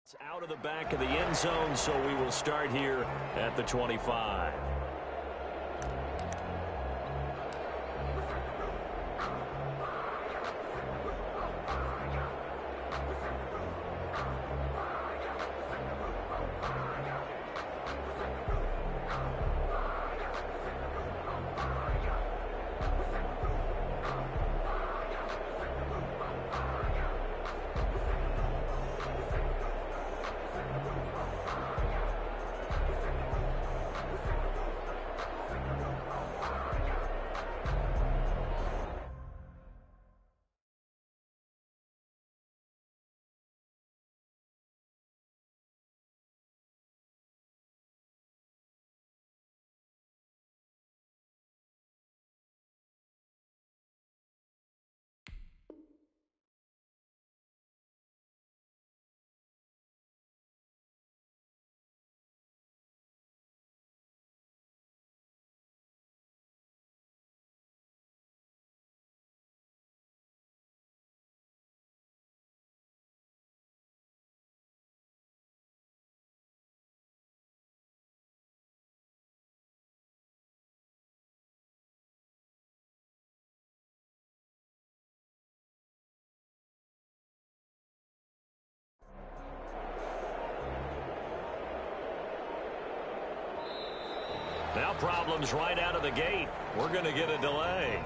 It's out of the back of the end zone, so we will start here at the 25. Now problems right out of the gate. We're going to get a delay.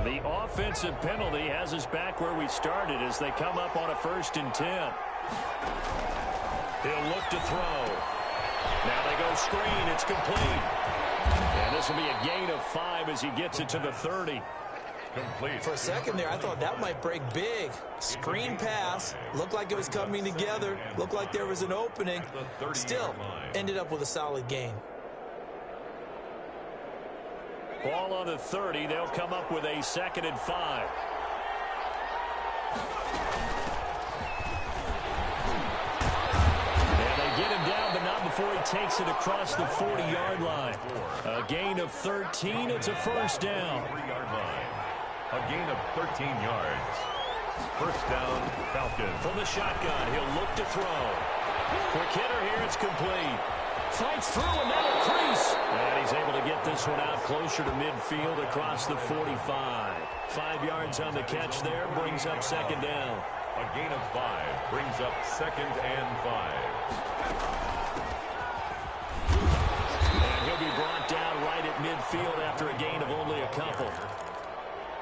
The offensive penalty has us back where we started as they come up on a 1st and 10. He'll look to throw. Now they go screen. It's complete. And this will be a gain of 5 as he gets it to the 30. Complete. For a second there, I thought that might break big. Screen pass. Looked like it was coming together. Looked like there was an opening. Still, ended up with a solid gain. Ball on the 30. They'll come up with a 2nd and 5. And they get him down, but not before he takes it across the 40-yard line. A gain of 13. It's a 1st down. 3-yard line. A gain of 13 yards. 1st down, Falcons. From the shotgun, he'll look to throw. Quick hitter here. It's complete. Fights through, and that'll crease. And he's able to get this one out closer to midfield across the 45. 5 yards on the catch there, brings up 2nd down. A gain of 5 brings up 2nd and 5. And he'll be brought down right at midfield after a gain of only a couple.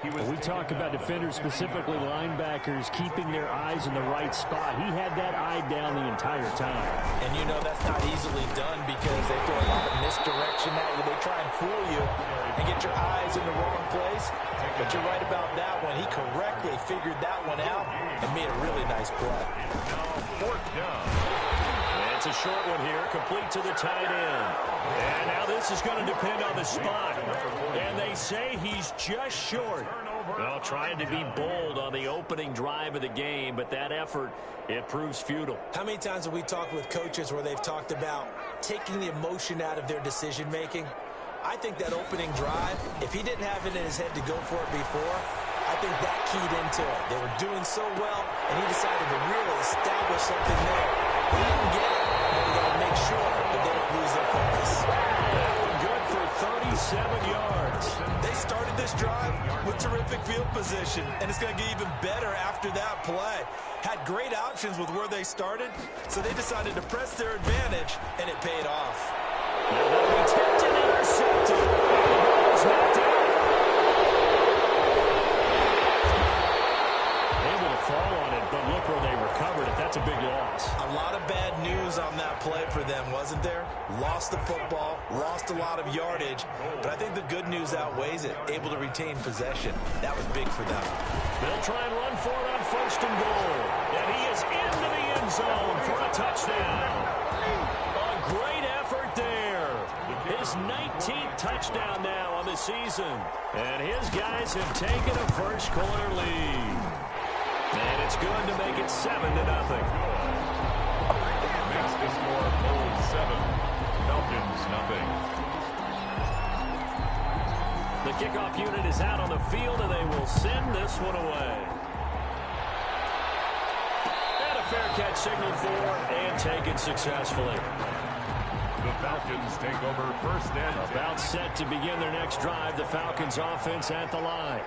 We talk about defenders, specifically linebackers, keeping their eyes in the right spot. He had that eye down the entire time. And you know that's not easily done because they throw a lot of misdirection at you. They try and fool you and get your eyes in the wrong place. But you're right about that one. He correctly figured that one out and made a really nice play. Now 4th down. And it's a short one here, complete to the tight end. And now this is going to depend on the spot. And they say he's just short. Well, trying to be bold on the opening drive of the game, but that effort, it proves futile. How many times have we talked with coaches where they've talked about taking the emotion out of their decision-making? I think that opening drive, if he didn't have it in his head to go for it before, I think that keyed into it. They were doing so well, and he decided to really establish something there. He didn't get it, and we got to make sure that they don't lose their focus. That one good for 37 yards. They started this drive with terrific field position, and it's going to get even better after that play. Had great options with where they started, so they decided to press their advantage, and it paid off. Now they'll be tipped and intercepted. It's knocked out. Able to fall on it, but look where they recovered it. That's a big loss. A lot of bad news on that play for them, wasn't there? Lost the football, lost a lot of yardage, but I think the good news outweighs it. Able to retain possession. That was big for them. They'll try and run for it on 1st and goal. And he is into the end zone for a touchdown. A great effort there. His 19th touchdown now on the season. And his guys have taken a first-quarter lead. And it's good to make it 7-0. Makes the score Bulls 7, Falcons nothing. The kickoff unit is out on the field, and they will send this one away. And a fair catch signaled for and taken successfully. The Falcons take over first and 10. About set to begin their next drive. The Falcons offense at the line.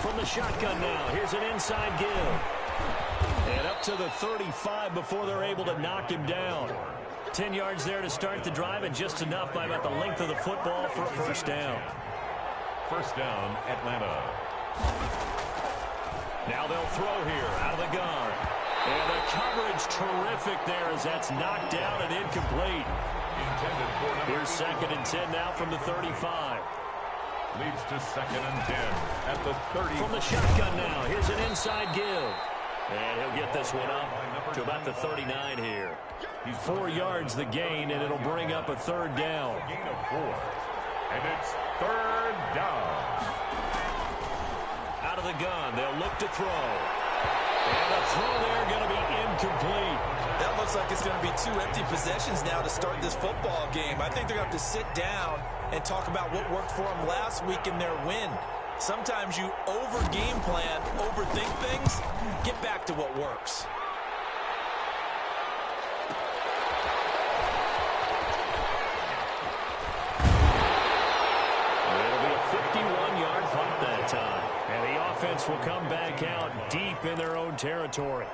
From the shotgun now, here's an inside give. And up to the 35 before they're able to knock him down. 10 yards there to start the drive, and just enough by about the length of the football for a first down. First down, Atlanta. Now they'll throw here out of the gun. And the coverage terrific there as that's knocked down and incomplete. Intended for number Here's 2nd and 10 now from the 35. Leads to 2nd and 10 at the 30. From the shotgun now, here's an inside give. And he'll get this one up to about the 39 here. 4 yards the gain, and it'll bring up a third down. Gain of 4. And it's third down. Out of the gun, they'll look to throw. And the throw there going to be incomplete. That looks like it's going to be 2 empty possessions now to start this football game. I think they're going to have to sit down and talk about what worked for them last week in their win. Sometimes you over-game plan, overthink things. Get back to what works. It'll be a 51-yard punt that time. And the offense will come back out deep in their own territory.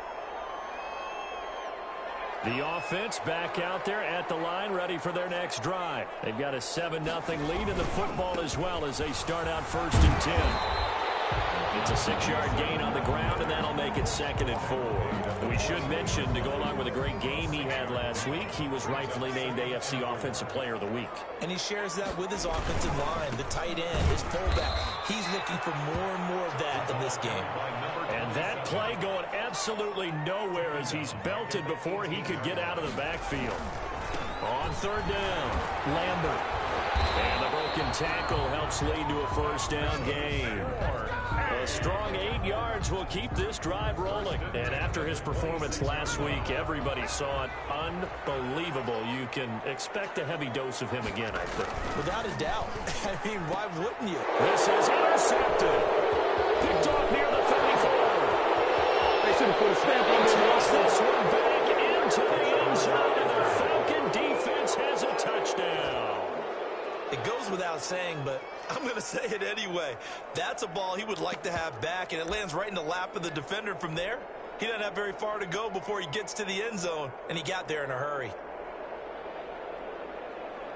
The offense back out there at the line, ready for their next drive. They've got a 7-0 lead in the football as well as they start out 1st and 10. It's a 6-yard gain on the ground, and that'll make it 2nd and 4. We should mention, to go along with a great game he had last week, he was rightfully named AFC Offensive Player of the Week. And he shares that with his offensive line, the tight end, his fullback. He's looking for more and more of that in this game. And that play going absolutely nowhere as he's belted before he could get out of the backfield. On 3rd down, Lambert. And the broken tackle helps lead to a first down gain. A strong 8 yards will keep this drive rolling. And after his performance last week, everybody saw it. Unbelievable. You can expect a heavy dose of him again, I think. Without a doubt. I mean, why wouldn't you? This is intercepted. Picked off near the 34. They should have put a stamp on Takes this. this one back into the end zone, and the Falcon defense has a touchdown. It goes without saying, but I'm going to say it anyway. That's a ball he would like to have back, and it lands right in the lap of the defender from there. He doesn't have very far to go before he gets to the end zone, and he got there in a hurry.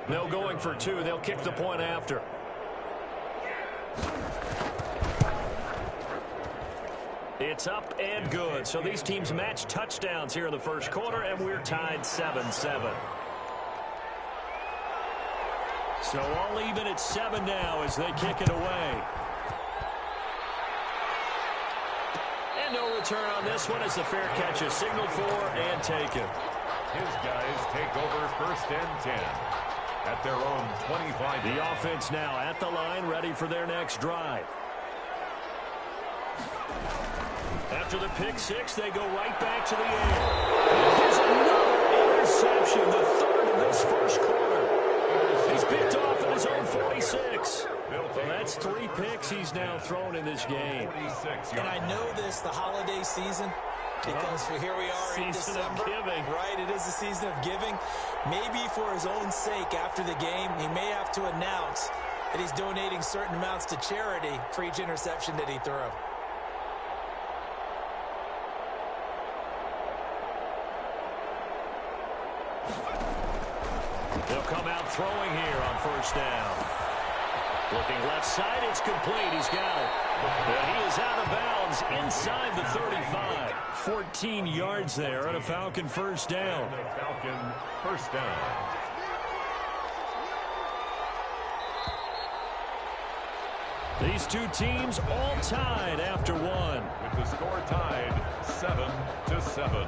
No going for 2. They'll kick the point after. It's up and good. So these teams match touchdowns here in the first quarter, and we're tied 7-7. So all even at 7 now as they kick it away. And no return on this one as the fair catch is signaled for and taken. His guys take over 1st and 10 at their own 25. The offense now at the line, ready for their next drive. After the pick 6, they go right back to the air. Here's another interception, the 3rd of this first quarter. He's picked off at his own 46. Well, that's 3 picks he's now thrown in this game. And I know this, the holiday season, because here we are in Season of December. giving. Right, it is the season of giving. Maybe for his own sake after the game, he may have to announce that he's donating certain amounts to charity for each interception that he threw. They'll come out throwing here on 1st down. Looking left side, it's complete. He's got it. And he is out of bounds inside the 35. 14 yards there and a Falcon first down. Falcon first down. These two teams all tied after one. With the score tied 7-7.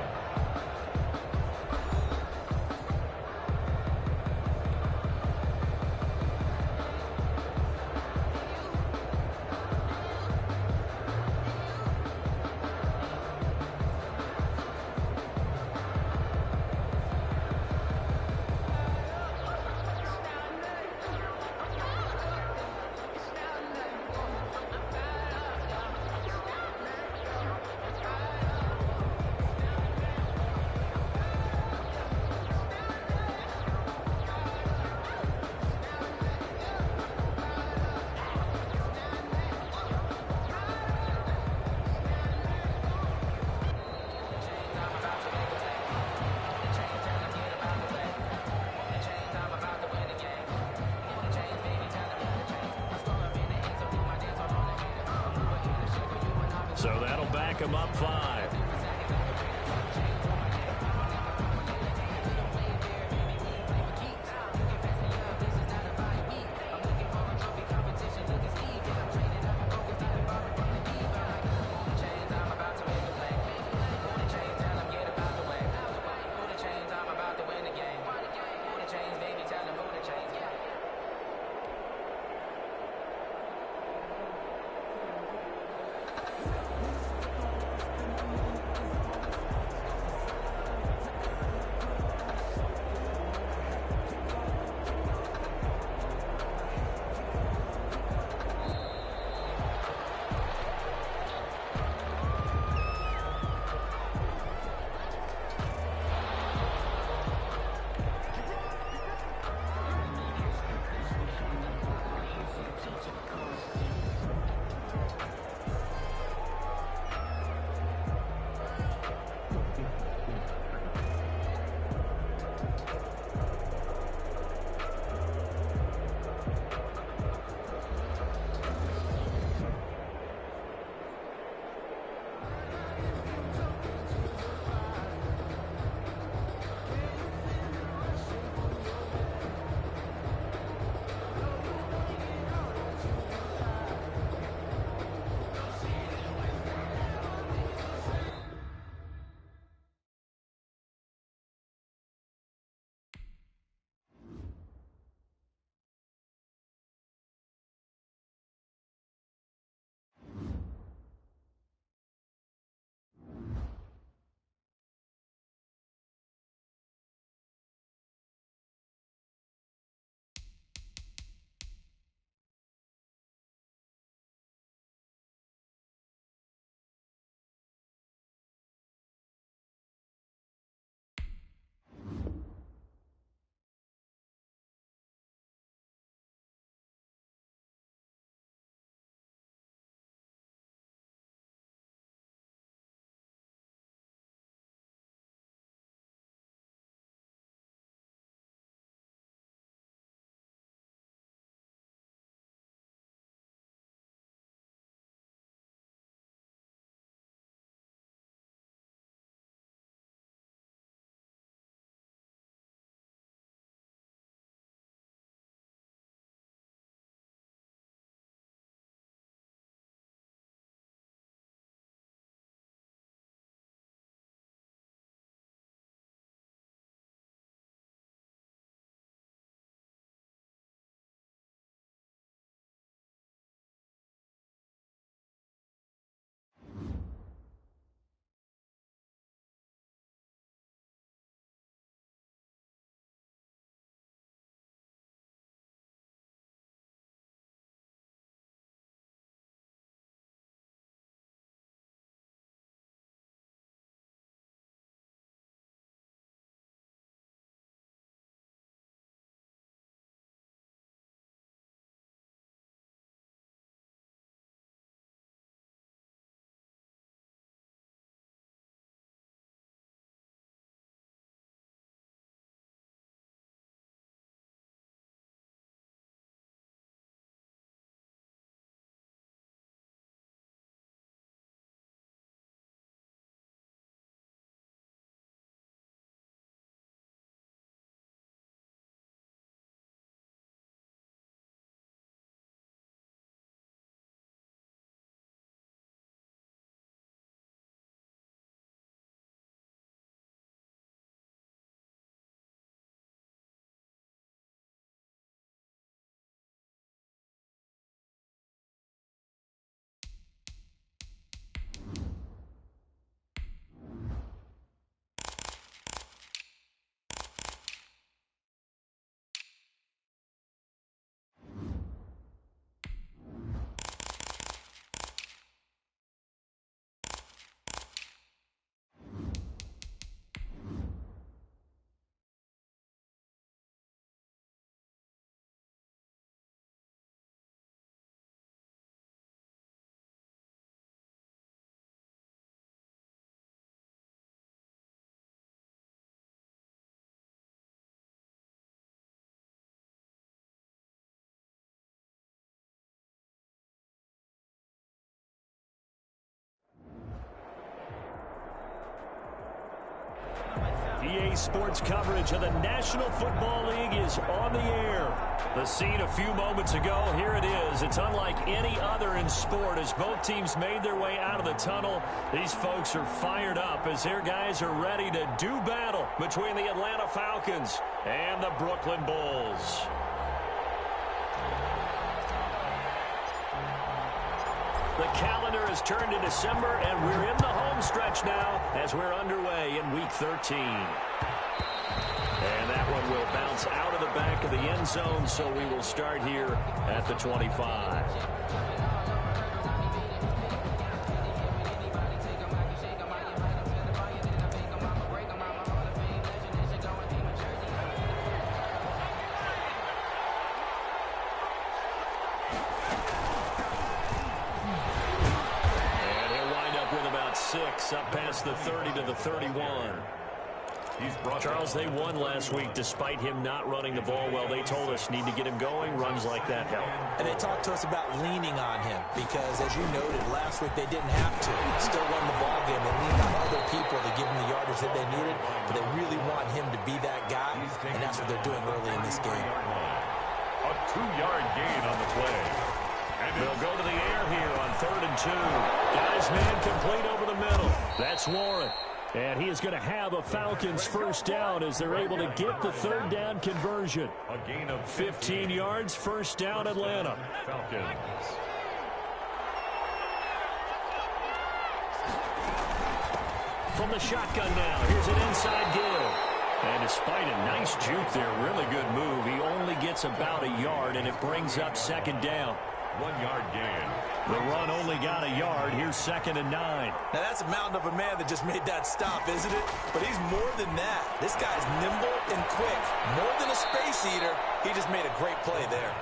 stack them up 5. Today's sports coverage of the National Football League is on the air. The scene a few moments ago, here it is. It's unlike any other in sport as both teams made their way out of the tunnel. These folks are fired up as their guys are ready to do battle between the Atlanta Falcons and the Brooklyn Bulls. The calendar has turned to December, and we're in the home stretch now as we're underway in Week 13. And that one will bounce out of the back of the end zone, so we will start here at the 25. Up past the 30 to the 31. Charles, they won last week despite him not running the ball well. They told us need to get him going. Runs like that help. And they talked to us about leaning on him because, as you noted, last week they didn't have to. Still won the ball game. They leaned on other people to give them the yardage that they needed, but they really want him to be that guy, and that's what they're doing early in this game. A 2-yard gain on the play. They'll go to the air here on 3rd and 2. Guys, man, complete over the middle. That's Warren. And he is going to have a Falcons first down as they're able to get the 3rd down conversion. A gain of 15 yards, first down Atlanta. Falcons. From the shotgun now, here's an inside give. And despite a nice juke there, really good move, he only gets about a yard, and it brings up 2nd down. 1-yard gain. The run only got a yard. Here's 2nd and 9. Now, that's a mountain of a man that just made that stop, isn't it? But he's more than that. This guy's nimble and quick. More than a space eater. He just made a great play there.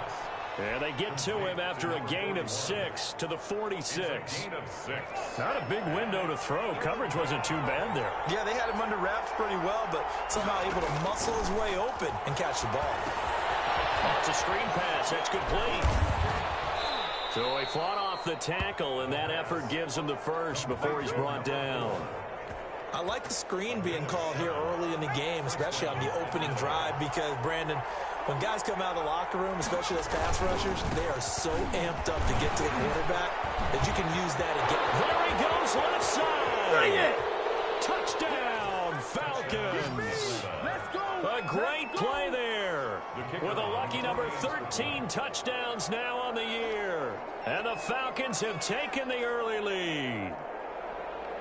And they get to him after a gain of 6 to the 46. Gain of 6. Not a big window to throw. Coverage wasn't too bad there. Yeah, they had him under wraps pretty well, but somehow able to muscle his way open and catch the ball. It's a screen pass. That's complete. So he fought off the tackle, and that effort gives him the first before he's brought down. I like the screen being called here early in the game, especially on the opening drive, because, Brandon, when guys come out of the locker room, especially as pass rushers, they are so amped up to get to the quarterback that you can use that again. There he goes, left side. Bring it! Touchdown, Falcons. Let's go. A great play there. With a lucky number 13 touchdowns now on the year. And the Falcons have taken the early lead.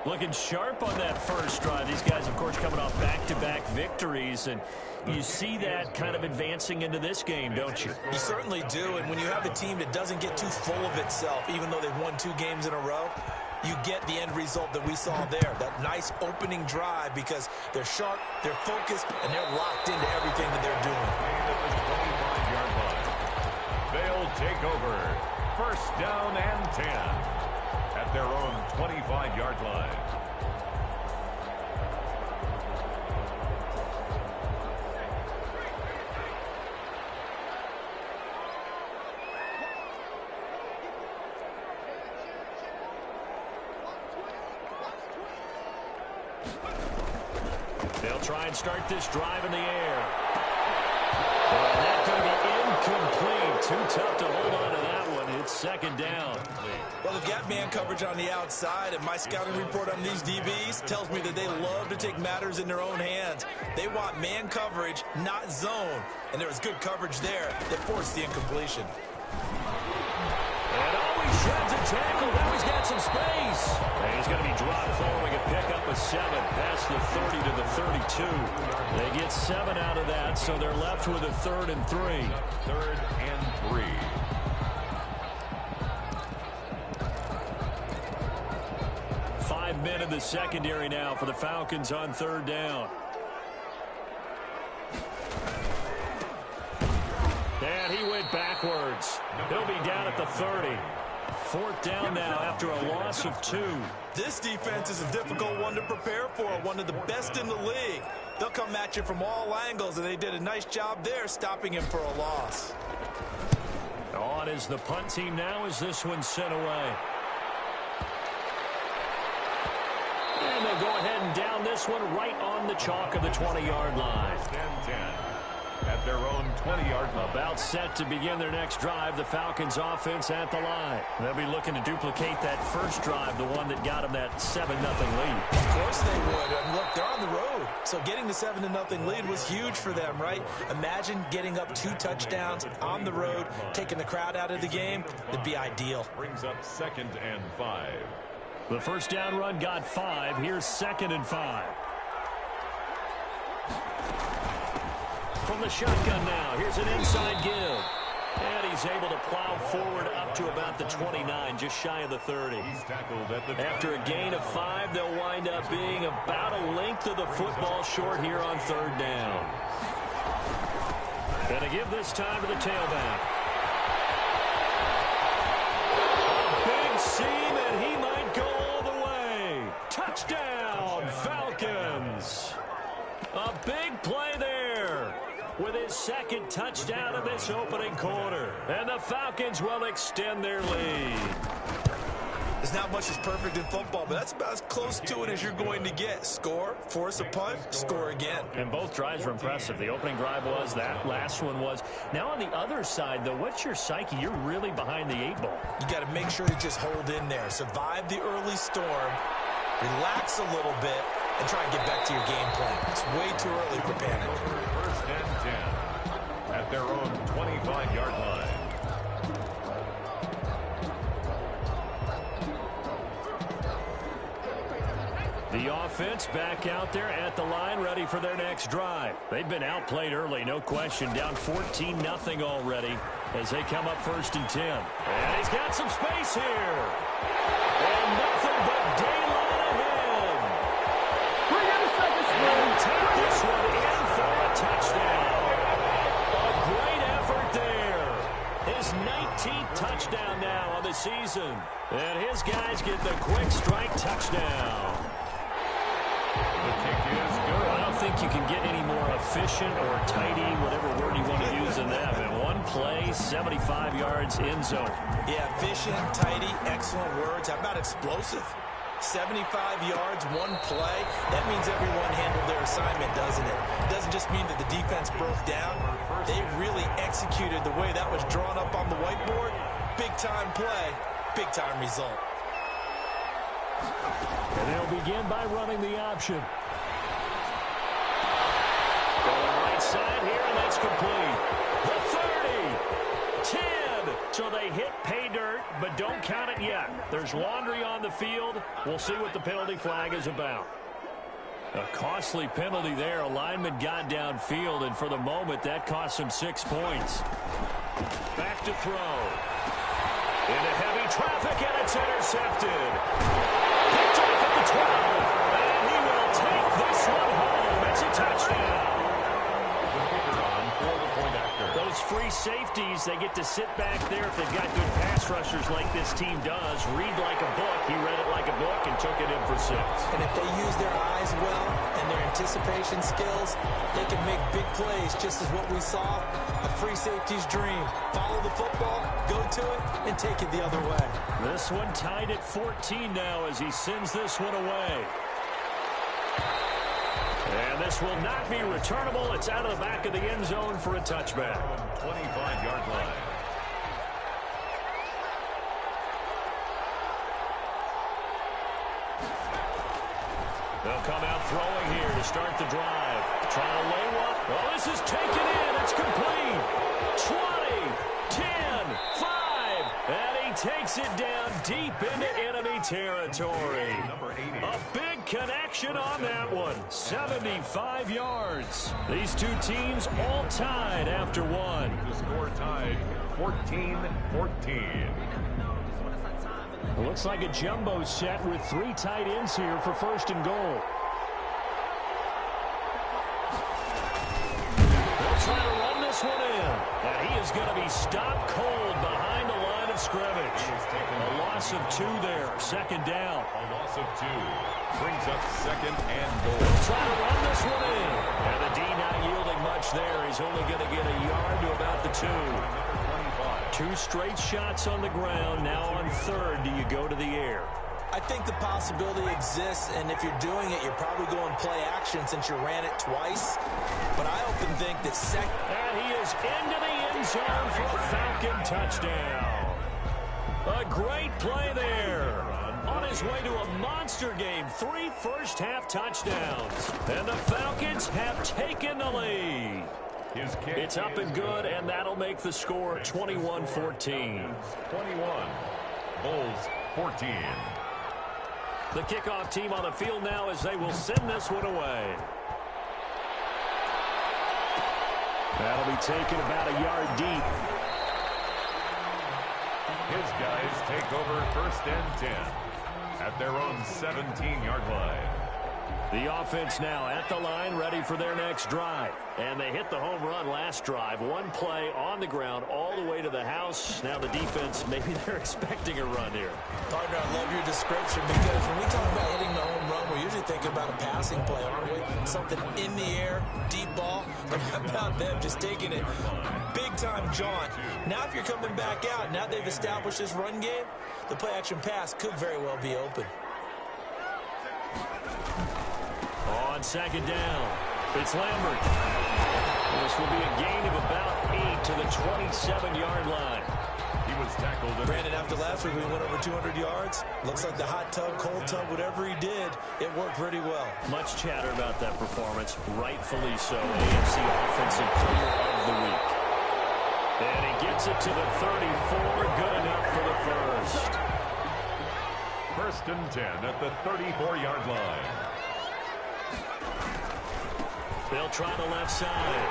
Looking sharp on that first drive. These guys, of course, coming off back-to-back victories, and you see that kind of advancing into this game, don't you? You certainly do, and when you have a team that doesn't get too full of itself, even though they've won 2 games in a row, you get the end result that we saw there, that nice opening drive, because they're sharp, they're focused, and they're locked into everything that they're doing. They'll take over. First down and 10 at their own 25-yard line. They'll try and start this drive in the air. And that's going to be incomplete. Too tough to hold on to that one. It's 2nd down. Well, they've got man coverage on the outside, and my scouting report on these DBs tells me that they love to take matters in their own hands. They want man coverage, not zone. And there was good coverage there that forced the incompletion. And always shreds a tackle. Now he's got some space. And he's going to be dropped following a pickup of 7 past the 30 to the 32. They get 7 out of that, so they're left with a 3rd and 3. 3rd and 3. Men in the secondary now for the Falcons on 3rd down. And he went backwards. He'll be down at the 30. 4th down now after a loss of 2. This defense is a difficult one to prepare for, one of the best in the league. They'll come at you from all angles, and they did a nice job there stopping him for a loss. On is the punt team now as this one's sent away. And they'll go ahead and down this one right on the chalk of the 20-yard line. 10-10 at their own 20-yard line. About set to begin their next drive, the Falcons offense at the line. They'll be looking to duplicate that first drive, the one that got them that 7-0 lead. Of course they would. And look, they're on the road. So getting the 7-0 lead was huge for them, right? Imagine getting up 2 touchdowns on the road, taking the crowd out of the game. It'd be ideal. Brings up 2nd and 5. The first down run got 5. Here's 2nd and 5. From the shotgun now, here's an inside give. And he's able to plow forward up to about the 29, just shy of the 30. He's tackled at the After a gain of 5, they'll wind up being about a length of the football short here on 3rd down. Gonna give this time to the tailback. Big seam, and he might go all the way. Touchdown, Falcons. A big play there with his 2nd touchdown of this opening quarter. And the Falcons will extend their lead. There's not much that's perfect in football, but that's about as close to it as you're going to get. Score, force a punt, score again. And both drives were impressive. The opening drive was, that last one was. Now on the other side, though, what's your psyche? You're really behind the 8 ball. You got to make sure to just hold in there. Survive the early storm, relax a little bit, and try and get back to your game plan. It's way too early for panic. 1st and 10 at their own 25-yard line. The offense back out there at the line, ready for their next drive. They've been outplayed early, no question. Down 14-0 already as they come up 1st and 10. And he's got some space here. And nothing but daylight ahead. And take this one in for a touchdown. A great effort there. His 19th touchdown now on the season. And his guys get the quick strike touchdown. The kick is good. I don't think you can get any more efficient or tidy, whatever word you want to use than that. In one play, 75 yards in zone. Yeah, efficient, tidy, excellent words. How about explosive? 75 yards, one play. That means everyone handled their assignment, doesn't it? It doesn't just mean that the defense broke down. They really executed the way that was drawn up on the whiteboard. Big-time play, big-time result. And they'll begin by running the option. Going right side here, and that's complete. The 30, 10. So they hit pay dirt, but don't count it yet. There's laundry on the field. We'll see what the penalty flag is about. A costly penalty there. A lineman got downfield, and for the moment, that cost him 6 points. Back to throw. Into heavy traffic, and it's intercepted. Picked off at the 12, and he will take this one home. It's a touchdown. The kicker on for the point after. Those free safeties, they get to sit back there if they've got good pass rushers like this team does. Read like a book. He read it like a book and took it in for 6. And if they use their eyes well and their anticipation skills, they can make big plays, just as what we saw, a free safety's dream. Follow the football, go to it, and take it the other way. This one tied at 14 now as he sends this one away. And this will not be returnable. It's out of the back of the end zone for a touchback. 25-yard line. They'll come out throwing here to start the drive. Trying to lay one. Oh, this is taken in. It's complete. 20, 10, 5. And he takes it down deep into enemy territory. A big connection on that one. 75 yards. These two teams all tied after one. The score tied 14-14. It looks like a jumbo set with 3 tight ends here for 1st and goal. They'll try to run this one in. And he is going to be stopped cold behind the line of scrimmage. A loss of 2 there. 2nd down. A loss of 2 brings up 2nd and goal. They'll try to run this one in. And the D not yielding much there. He's only going to get a yard to about the 2. 25. 2 straight shots on the ground. Now on 3rd, do you go to the air? I think the possibility exists, and if you're doing it, you're probably going play action since you ran it twice. But I often think that And he is into the end zone for a Falcon touchdown. A great play there. On his way to a monster game, 3 first-half touchdowns. And the Falcons have taken the lead. It's up and good, and that'll make the score 21-14. 21. Bulls 14. The kickoff team on the field now as they will send this one away. That'll be taken about a yard deep. His guys take over 1st and 10 at their own 17-yard line. The offense now at the line, ready for their next drive. And they hit the home run last drive. One play on the ground all the way to the house. Now the defense, maybe they're expecting a run here. Partner, I love your description because when we talk about hitting the home run, we're usually thinking about a passing play, aren't we? Something in the air, deep ball. But how about them just taking it big-time jaunt? Now if you're coming back out, now they've established this run game, the play-action pass could very well be open. On 2nd down, it's Lambert. This will be a gain of about 8 to the 27-yard line. He was tackled. Brandon, after last week, we went over 200 yards. Looks like the hot tub, cold tub, whatever he did, it worked pretty well. Much chatter about that performance, rightfully so. AFC Offensive Player of the Week. And he gets it to the 34, good enough for the first. 1st and 10 at the 34-yard line. They'll try the left side.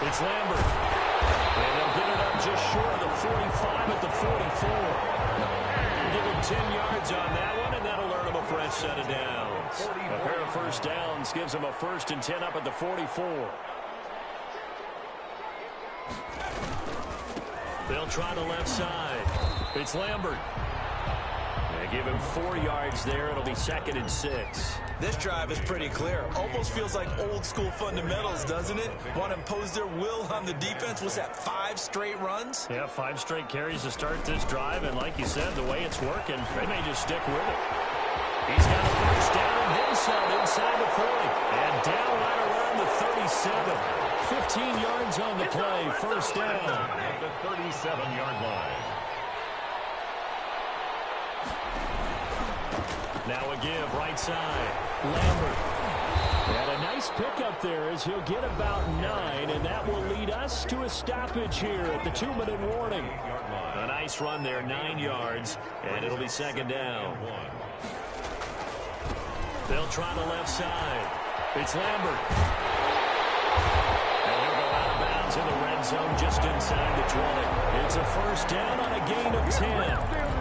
It's Lambert. And they'll get it up just short of the 45 at the 44. Give him 10 yards on that one, and that'll earn him a fresh set of downs. A pair of first downs gives him a 1st and 10 up at the 44. They'll try the left side. It's Lambert. They give him 4 yards there. It'll be 2nd and 6. This drive is pretty clear. Almost feels like old school fundamentals, doesn't it? Want to impose their will on the defense. What's that, 5 straight runs? Yeah, 5 straight carries to start this drive. And like you said, the way it's working, they may just stick with it. He's got a first down and then some inside the 40. And down right around the 37. 15 yards on the play. First down. At the 37-yard line. Now a give, right side. Lambert. And a nice pickup there as he'll get about 9, and that will lead us to a stoppage here at the 2-minute warning. A nice run there, 9 yards, and it'll be 2nd down. They'll try the left side. It's Lambert. And he'll go out of bounds in the red zone just inside the 20. It's a first down on a gain of 10.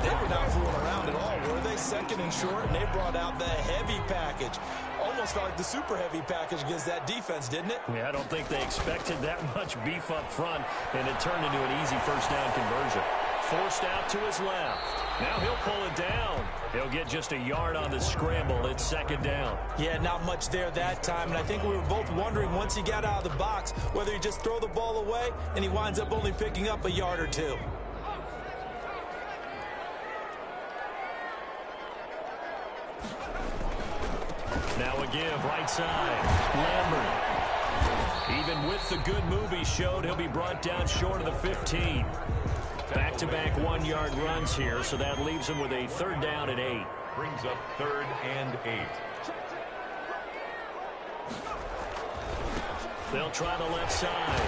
They were not fooling around at all, were they? 2nd and short, and they brought out the heavy package. Almost felt like the super heavy package against that defense, didn't it? Yeah, I don't think they expected that much beef up front, and it turned into an easy first down conversion. Forced out to his left. Now he'll pull it down. He'll get just a yard on the scramble. It's 2nd down. Yeah, not much there that time, and I think we were both wondering once he got out of the box whether he'd just throw the ball away, and he winds up only picking up a yard or 2. Now a give, right side. Lambert. Even with the good move he showed, he'll be brought down short of the 15. Back-to-back 1-yard runs here, so that leaves him with a 3rd down and 8. Brings up 3rd and 8. They'll try the left side.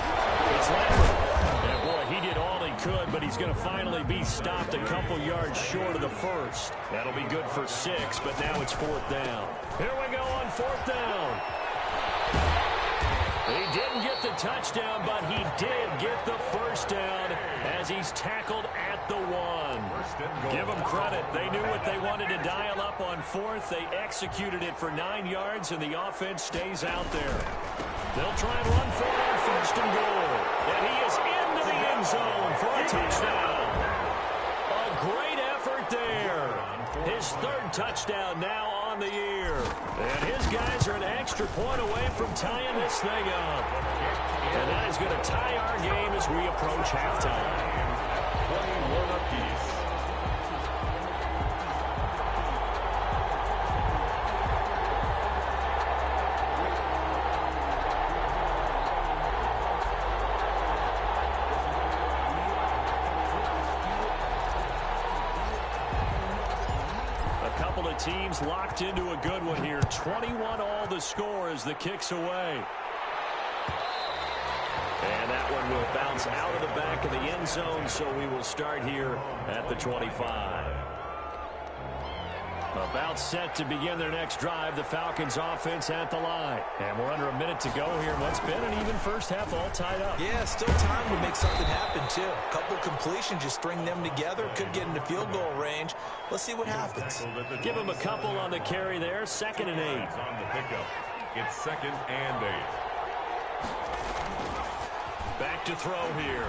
It's Lambert. And boy, he did all he could, but he's going to finally be stopped a couple yards short of the 1st. That'll be good for 6, but now it's 4th down. Here we go on 4th down. He didn't get the touchdown, but he did get the first down as he's tackled at the 1. Give them credit. They knew what they wanted to dial up on 4th. They executed it for 9 yards, and the offense stays out there. They'll try and run for it on 1st and goal. And he is into the end zone for a touchdown. A great effort there. His 3rd touchdown now on the year. And his guys are an extra point away from tying this thing up. And that is going to tie our game as we approach halftime. 21 apiece. teams locked into a good one here. 21 all the score as the kick's away. And that one will bounce out of the back of the end zone, so we will start here at the 25. About set to begin their next drive, the Falcons offense at the line. And we're under a minute to go here. What's been an even first half all tied up. Yeah, still time to make something happen, too. A couple completions, just string them together. Could get into field goal range. Let's see what happens. Give them a couple on the carry there. 2nd and 8. On the pickup. It's 2nd and 8. Back to throw here.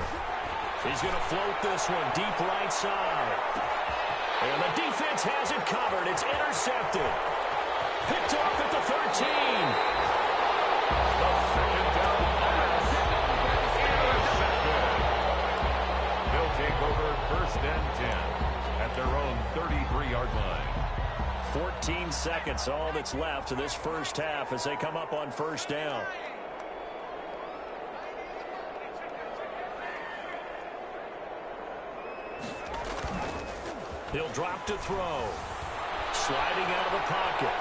He's going to float this one deep right side. And the defense has it covered. It's intercepted. Picked off at the 13. The 2nd down pass. Intercepted. They'll take over 1st and 10 at their own 33-yard line. 14 seconds, all that's left in this first half as they come up on 1st down. He'll drop to throw. Sliding out of the pocket.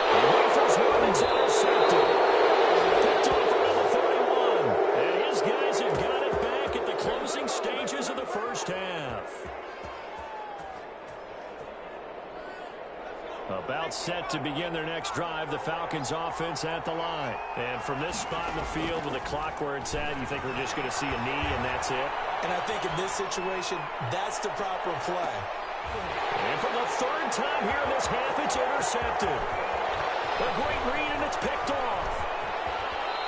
The Rifles one is intercepted. Picked off around the 31. And his guys have got it back at the closing stages of the first half. About set to begin their next drive, the Falcons offense at the line. And from this spot in the field with the clock where it's at, you think we're just going to see a knee and that's it? And I think in this situation, that's the proper play. And for the 3rd time here in this half, it's intercepted. A great read, and it's picked off.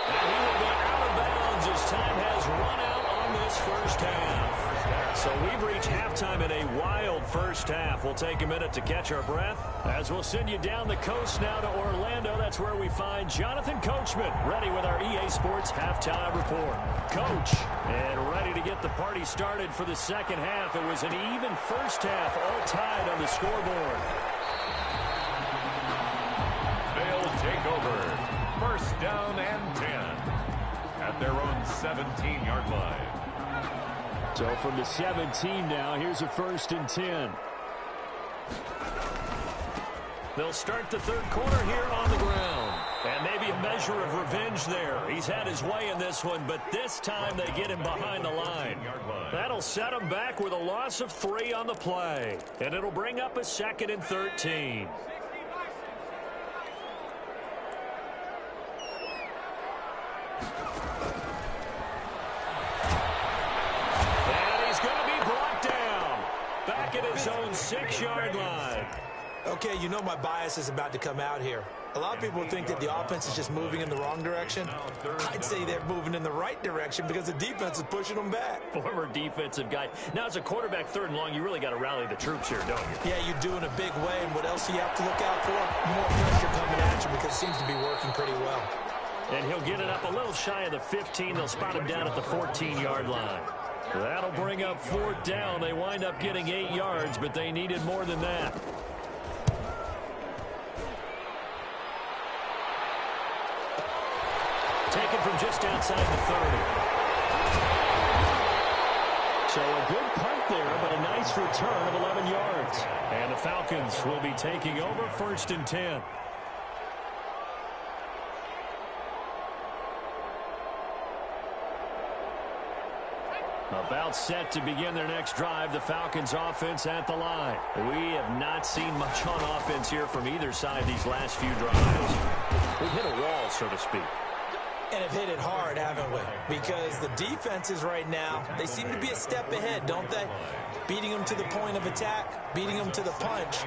And he will be out of bounds as time has run out on this first half. So we've reached halftime in a wild first half. We'll take a minute to catch our breath as we'll send you down the coast now to Orlando. That's where we find Jonathan Coachman ready with our EA Sports Halftime Report. Coach, and ready to get the party started for the second half. It was an even first half, all tied on the scoreboard. They'll take over 1st down and 10 at their own 17-yard line. So from the 17 now, here's a 1st and 10. They'll start the 3rd quarter here on the ground. And maybe a measure of revenge there. He's had his way in this one, but this time they get him behind the line. That'll set him back with a loss of 3 on the play. And it'll bring up a 2nd and 13. Back at his own 6-yard line. Okay, you know my bias is about to come out here. A lot of people think that the offense is just moving in the wrong direction. I'd say they're moving in the right direction because the defense is pushing them back. Former defensive guy. Now, as a quarterback 3rd and long, you really got to rally the troops here, don't you? Yeah, you do in a big way, and what else do you have to look out for? More pressure coming at you because it seems to be working pretty well. And he'll get it up a little shy of the 15. They'll spot him down at the 14-yard line. That'll bring up 4th down. They wind up getting 8 yards, but they needed more than that. Taken from just outside the 30. So a good punt there, but a nice return of 11 yards. And the Falcons will be taking over 1st and 10. About set to begin their next drive, the Falcons offense at the line. We have not seen much on offense here from either side these last few drives. We've hit a wall, so to speak. And have hit it hard, haven't we? Because the defenses right now, they seem to be a step ahead, don't they? Beating them to the point of attack, beating them to the punch.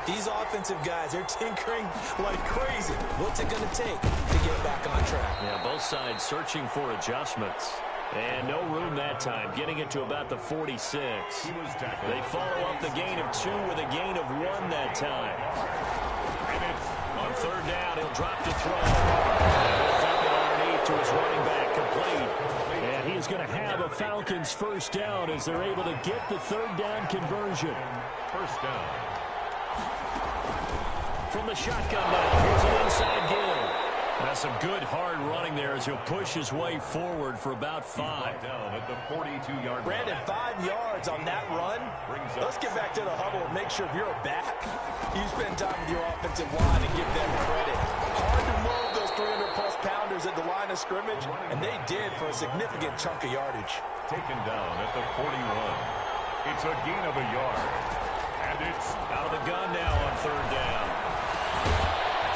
These offensive guys, they're tinkering like crazy. What's it going to take to get back on track? Yeah, both sides searching for adjustments. And no room that time, getting it to about the 46. They follow up the gain of 2 with a gain of 1 that time. On 3rd down, he'll drop to throw. Dump it underneath to his running back, complete. And he's going to have a Falcons 1st down as they're able to get the 3rd down conversion. 1st down. From the shotgun now, here's an inside give. That's some good hard running there as he'll push his way forward for about 5. Down at the 42-yard line. Brandon, 5 yards on that run. Let's get back to the huddle and make sure if you're a back, you spend time with your offensive line and give them credit. Hard to move those 300-plus pounders at the line of scrimmage, and they did for a significant chunk of yardage. Taken down at the 41. It's a gain of a yard. And it's out of the gun now on 3rd down.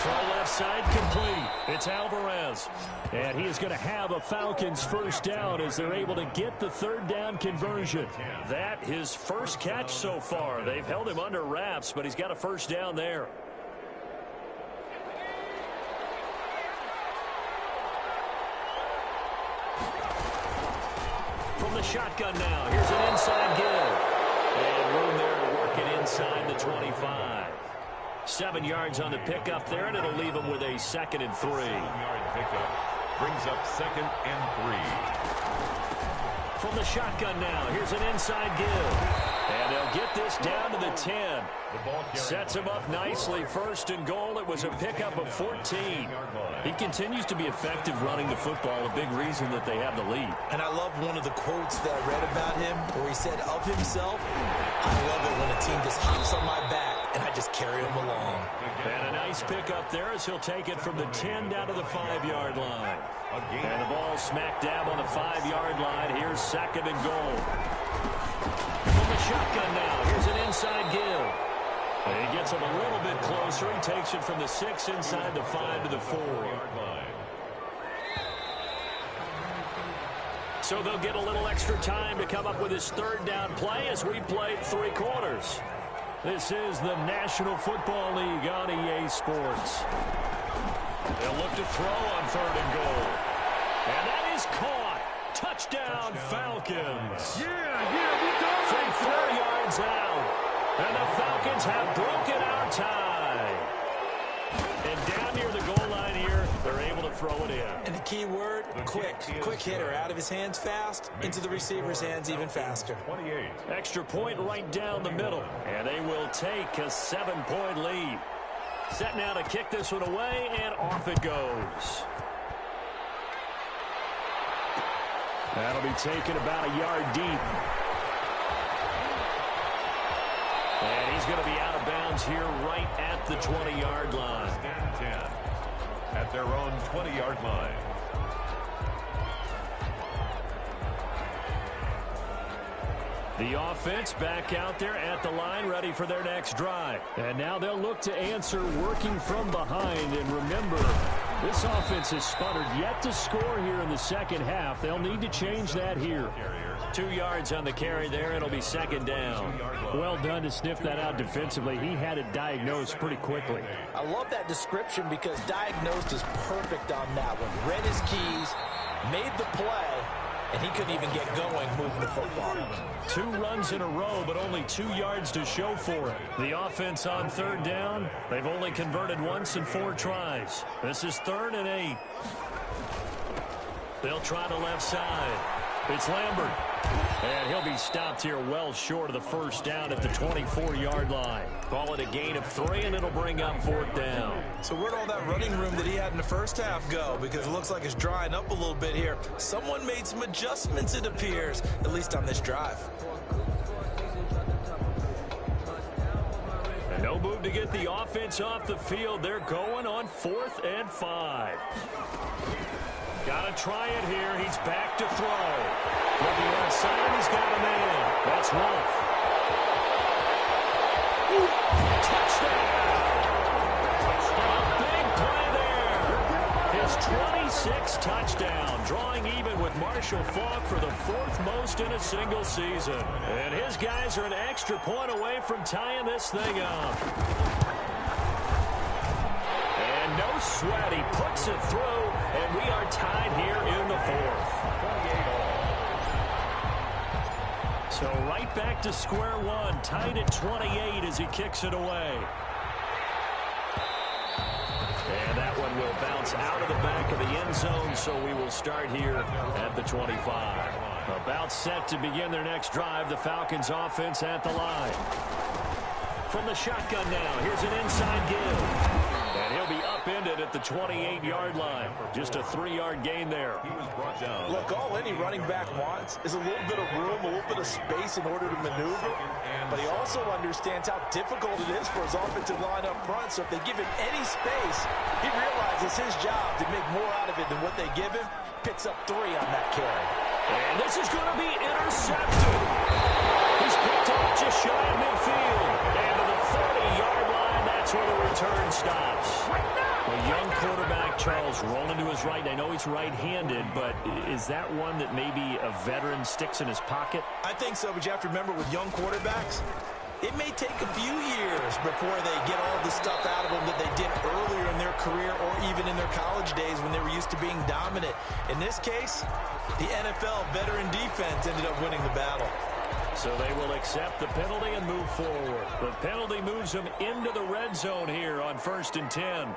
Throw left side complete. It's Alvarez. And he is going to have a Falcons first down as they're able to get the 3rd down conversion. That his first catch so far. They've held him under wraps, but he's got a first down there. From the shotgun now. Here's an inside give. And room there to work it inside the 25. 7 yards on the pickup there, and it'll leave him with a 2nd and 3. 7-yard pickup brings up 2nd and 3. From the shotgun now, here's an inside give. And they'll get this down to the 10. Sets him up nicely. 1st and goal. It was a pickup of 14. He continues to be effective running the football, a big reason that they have the lead. And I love one of the quotes that I read about him where he said of himself, I love it when a team just hops on my back and I just carry them along. And a nice pickup there as he'll take it from the 10 down to the 5-yard line. And the ball smack dab on the 5-yard line. Here's 2nd and goal. From the shotgun now, here's an inside give. And he gets him a little bit closer. He takes it from the 6 inside the 5 to the 4. So they'll get a little extra time to come up with his 3rd down play as we played 3 quarters. This is the National Football League on EA Sports. They'll look to throw on 3rd and goal. And that is caught. Touchdown, Falcons. From 4 yards out. And the Falcons have broken our tie. And down near the goal line here, they're able to throw it in. And the key word, quick. Quick hitter. Out of his hands fast, into the receiver's hands even faster. 28. Extra point right down the middle. And they will take a 7-point lead. Set now to kick this one away, and off it goes. That'll be taken about a yard deep. And he's going to be out of bounds here right at the 20-yard line. Stand 10 at their own 20-yard line. The offense back out there at the line, ready for their next drive. And now they'll look to answer working from behind. And remember, this offense has sputtered yet to score here in the 2nd half. They'll need to change that here. 2 yards on the carry there. It'll be 2nd down. Well done to sniff that out defensively. He had it diagnosed pretty quickly. I love that description because diagnosed is perfect on that one. Read his keys, made the play, and he couldn't even get going moving the football. 2 runs in a row, but only 2 yards to show for it. The offense on 3rd down, they've only converted once in 4 tries. This is 3rd and 8. They'll try the left side. It's Lambert. And he'll be stopped here well short of the first down at the 24-yard line. Call it a gain of 3, and it'll bring up 4th down. So where'd all that running room that he had in the first half go? Because it looks like it's drying up a little bit here. Someone made some adjustments, it appears, at least on this drive. And no move to get the offense off the field. They're going on 4th and 5. Got to try it here. He's back to throw. From the outside, he's got a man. That's Wolf. Touchdown! A big play there. His 26th touchdown, drawing even with Marshall Faulk for the 4th most in a single season. And his guys are an extra point away from tying this thing up. And no sweat. He puts it through, and we are tied here in the 4th. So right back to square one, tied at 28 as he kicks it away. And that one will bounce out of the back of the end zone, so we will start here at the 25. About set to begin their next drive, the Falcons offense at the line. From the shotgun now, here's an inside give. And he'll be upended at the 28-yard line. Just a 3-yard gain there. He was brought down. Look, all any running back wants is a little bit of room, a little bit of space in order to maneuver. But he also understands how difficult it is for his offensive line up front. So if they give him any space, he realizes his job to make more out of it than what they give him. Picks up 3 on that carry. And this is going to be intercepted. He's picked off just shy of midfield. And to the 30-yard line, that's where the return stops. A young quarterback, Charles, rolling to his right. I know he's right-handed, but is that one that maybe a veteran sticks in his pocket? I think so, but you have to remember with young quarterbacks, it may take a few years before they get all the stuff out of them that they did earlier in their career or even in their college days when they were used to being dominant. In this case, the NFL veteran defense ended up winning the battle. So they will accept the penalty and move forward. The penalty moves them into the red zone here on 1st and 10.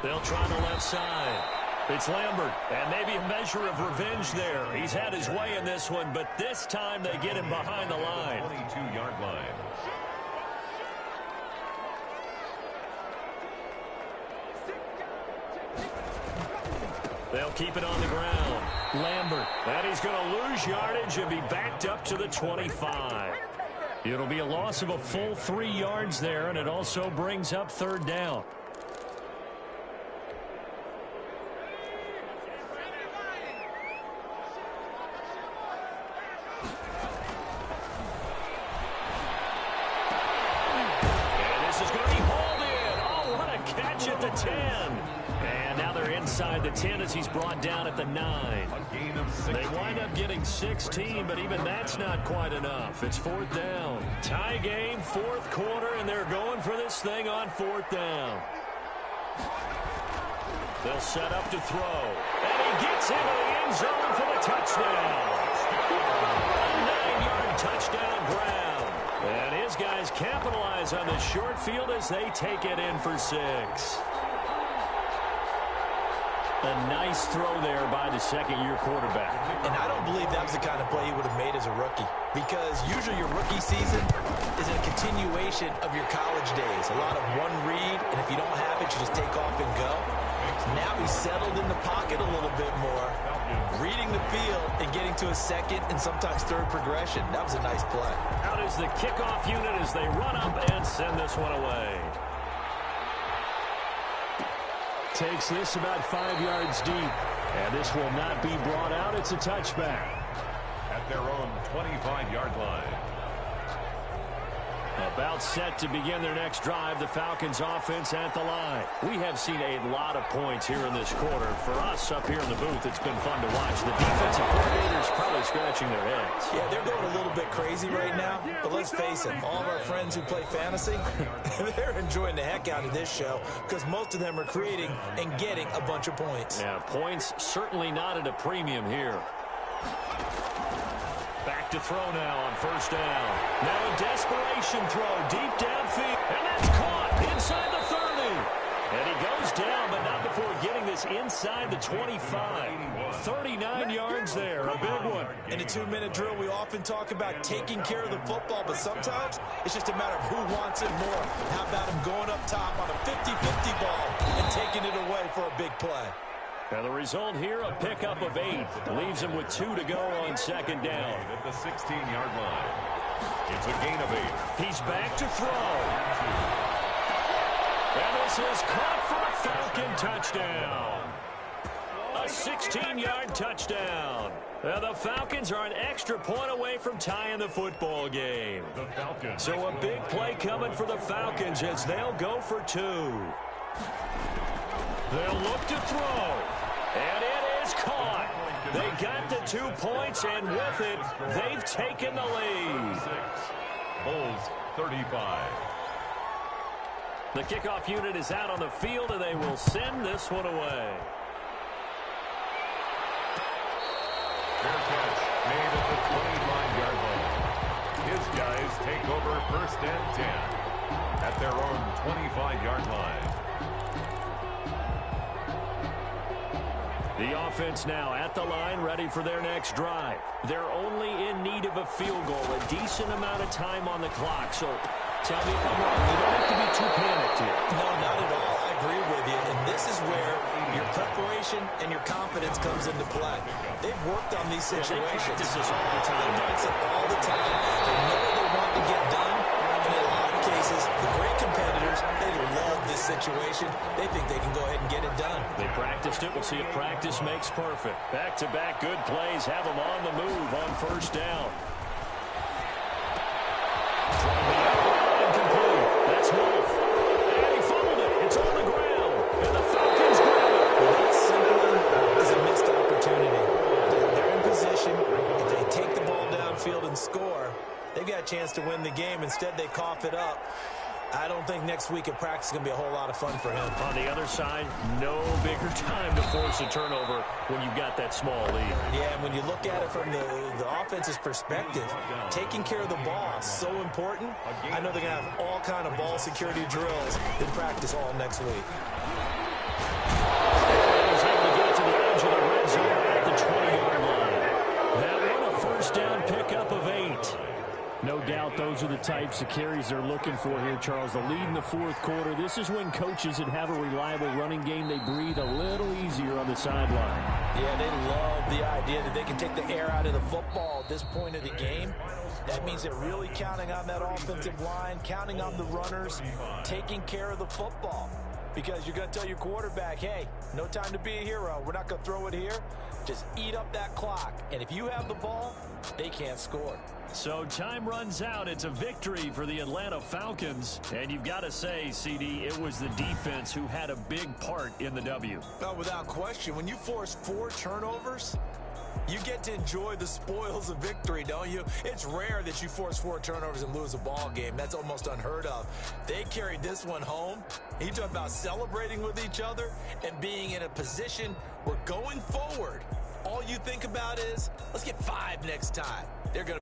They'll try the left side. It's Lambert, and maybe a measure of revenge there. He's had his way in this one, but this time they get him behind the line. 22-yard line. They'll keep it on the ground. Lambert, and he's going to lose yardage and be backed up to the 25. It'll be a loss of a full 3 yards there, and it also brings up 3rd down. At the 10. And now they're inside the 10 as he's brought down at the 9. They wind up getting 16, but even that's not quite enough. It's 4th down. Tie game, 4th quarter, and they're going for this thing on 4th down. They'll set up to throw. And he gets into the end zone for the touchdown. A 9-yard touchdown grab. And his guys capitalize on the short field as they take it in for 6. A nice throw there by the second-year quarterback. And I don't believe that was the kind of play he would have made as a rookie, because usually your rookie season is a continuation of your college days. A lot of one read, and if you don't have it, you just take off and go. Now he's settled in the pocket a little bit more, reading the field and getting to a second and sometimes third progression. That was a nice play. Out is the kickoff unit as they run up and send this one away. Takes this about 5 yards deep. And this will not be brought out. It's a touchback. At their own 25-yard line. About set to begin their next drive, the Falcons offense at the line. We have seen a lot of points here in this quarter. For us up here in the booth, it's been fun to watch. The defensive coordinators probably scratching their heads. Yeah, they're going a little bit crazy right now, but let's face it, all of our friends who play fantasy, they're enjoying the heck out of this show because most of them are creating and getting a bunch of points. Yeah, points certainly not at a premium here. Back to throw now on 1st down. Now a desperation throw deep downfield. And that's caught inside the 30. And he goes down, but not before getting this inside the 25. 39 yards there, a big one. In a 2-minute drill, we often talk about taking care of the football, but sometimes it's just a matter of who wants it more. How about him going up top on a 50-50 ball and taking it away for a big play? Now the result here, a pickup of 8. Leaves him with 2 to go on 2nd down. At the 16-yard line. It's a gain of 8. He's back to throw. And this is caught for a Falcon touchdown. A 16-yard touchdown. Now the Falcons are an extra point away from tying the football game. The Falcons. So a big play coming for the Falcons as they'll go for 2. They'll look to throw. And it is caught. They got the 2 points, and with it, they've taken the lead. 6. Bulls 35. The kickoff unit is out on the field, and they will send this one away. Fair catch made at the 25-yard line. His guys take over 1st and 10 at their own 25-yard line. The offense now at the line, ready for their next drive. They're only in need of a field goal, a decent amount of time on the clock. So Tell me if I'm wrong. You don't have to be too panicked here. No, not at all. I agree with you. And this is where your preparation and your confidence comes into play. They've worked on these situations. They practice this all the time. They practice it all the time. They know what they want to get done. And in a lot of cases, the great competitors, they love this situation. They think they can go ahead and get it done. They practiced it. We'll see if practice makes perfect. Back-to-back good plays have them on the move on first down. From the outline complete. That's Wolf. And he fumbled it. It's on the ground. And the Falcons grab it. Well, that simply is a missed opportunity. They're in position. If they take the ball downfield and score, they've got a chance to win the game. Instead, they cough it up. I don't think next week at practice is going to be a whole lot of fun for him. On the other side, no bigger time to force a turnover when you've got that small lead. Yeah, and when you look at it from the offense's perspective, taking care of the ball is so important. I know they're going to have all kind of ball security drills in practice all next week. He's able to get to the edge of the red zone at the 20-yard line. That one a first down pickup of 8. No doubt those are the types of carries they're looking for here, Charles. The lead in the fourth quarter. This is when coaches that have a reliable running game, they breathe a little easier on the sideline. Yeah, they love the idea that they can take the air out of the football at this point of the game. That means they're really counting on that offensive line, counting on the runners, taking care of the football. Because you're going to tell your quarterback, hey, no time to be a hero. We're not going to throw it here. Just eat up that clock. And if you have the ball, they can't score. So time runs out. It's a victory for the Atlanta Falcons. And you've got to say, CD, it was the defense who had a big part in the W. No, without question. When you force 4 turnovers, you get to enjoy the spoils of victory, don't you? It's rare that you force 4 turnovers and lose a ball game. That's almost unheard of. They carried this one home. You talk about celebrating with each other and being in a position where going forward, all you think about is, let's get 5 next time. They're going to